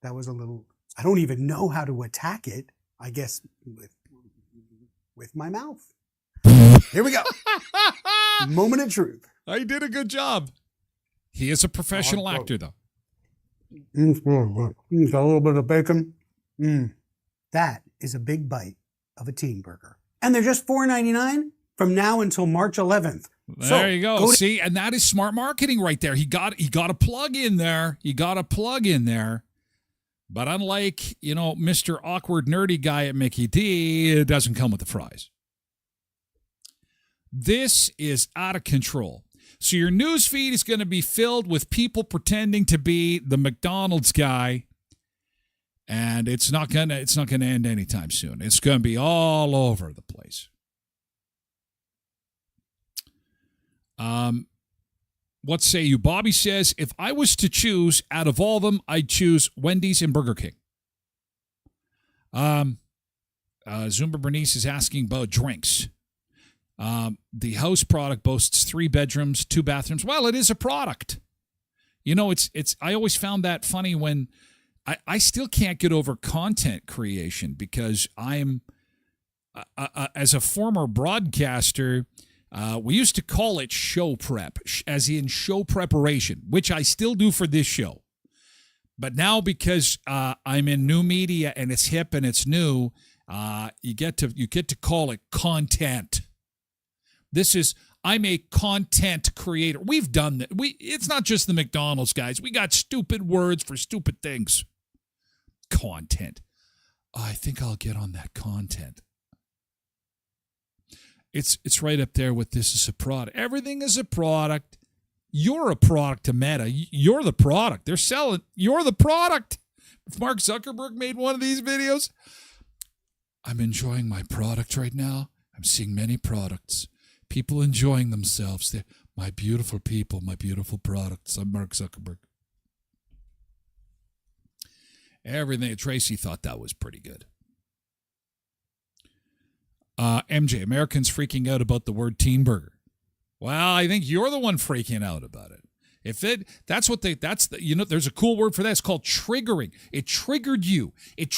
That was a little, I don't even know how to attack it. I guess with my mouth. Here we go. Moment of truth. I did a good job. He is a professional actor, though. Got a little bit of bacon. That is a big bite of a teen burger. And they're just $4.99 from now until March 11th. There you go. See, and that is smart marketing right there. He got a plug in there. But unlike, Mr. Awkward Nerdy Guy at Mickey D, it doesn't come with the fries. This is out of control. So your news feed is going to be filled with people pretending to be the McDonald's guy, and it's not going to end anytime soon. It's going to be all over the place. What say you? Bobby says, if I was to choose out of all of them, I'd choose Wendy's and Burger King. Zumba Bernice is asking about drinks. The house product boasts 3 bedrooms, 2 bathrooms. Well, it is a product. It's. I always found that funny when I still can't get over content creation because I'm, as a former broadcaster, we used to call it show prep, as in show preparation, which I still do for this show. But now because I'm in new media and it's hip and it's new, you get to call it content. I'm a content creator. We've done that. It's not just the McDonald's guys. We got stupid words for stupid things. Content. I think I'll get on that content. It's right up there with this is a product. Everything is a product. You're a product to Meta. You're the product. They're selling. You're the product. If Mark Zuckerberg made one of these videos, I'm enjoying my product right now. I'm seeing many products. People enjoying themselves. They're my beautiful people, my beautiful products. I'm Mark Zuckerberg. Everything. Tracy thought that was pretty good. MJ, Americans freaking out about the word teen burger. Well, I think you're the one freaking out about it. There's a cool word for that. It's called triggering. It triggered you. It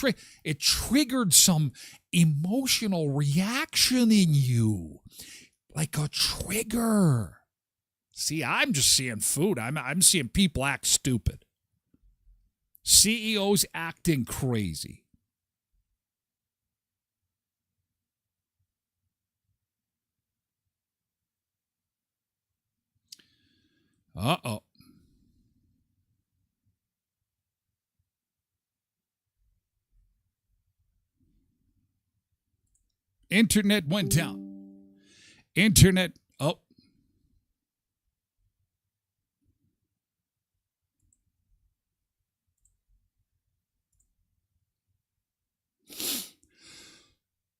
triggered some emotional reaction in you. Like a trigger. See, I'm just seeing food. I'm seeing people act stupid. CEOs acting crazy. Uh-oh. Internet went down. Internet. Oh.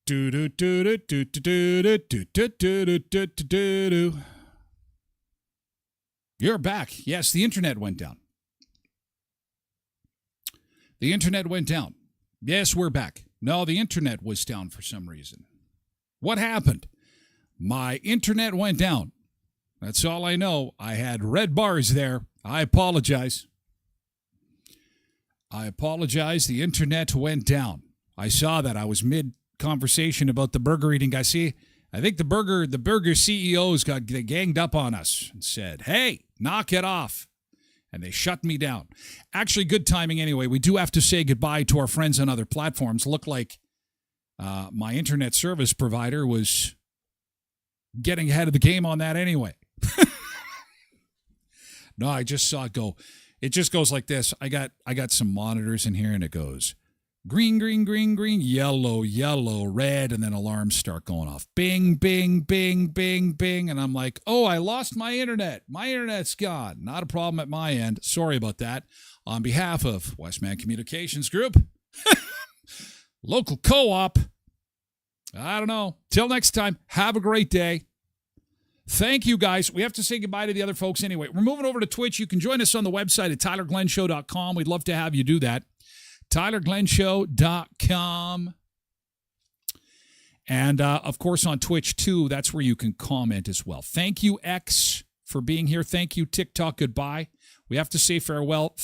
Do do do do do do do do do do do do do. You're back. Yes, the internet went down. The internet went down. Yes, we're back. No, the internet was down for some reason. What happened? My internet went down. That's all I know. I had red bars there. I apologize. The internet went down. I saw that. I was mid-conversation about the burger eating guy. See, I think the burger CEOs got ganged up on us and said, hey, knock it off. And they shut me down. Actually, good timing anyway. We do have to say goodbye to our friends on other platforms. Looked like my internet service provider was getting ahead of the game on that anyway. No, I just saw it go. It just goes like this. I got some monitors in here and it goes green, green, green, green, yellow, yellow, red, and then alarms start going off. Bing, bing, bing, bing, bing. And I'm like, oh, I lost my internet. My internet's gone. Not a problem at my end. Sorry about that. On behalf of Westman Communications Group, local co-op, I don't know. Till next time, have a great day. Thank you, guys. We have to say goodbye to the other folks anyway. We're moving over to Twitch. You can join us on the website at TylerGlenShow.com. We'd love to have you do that. TylerGlenShow.com. And, of course, on Twitch, too. That's where you can comment as well. Thank you, X, for being here. Thank you, TikTok. Goodbye. We have to say farewell.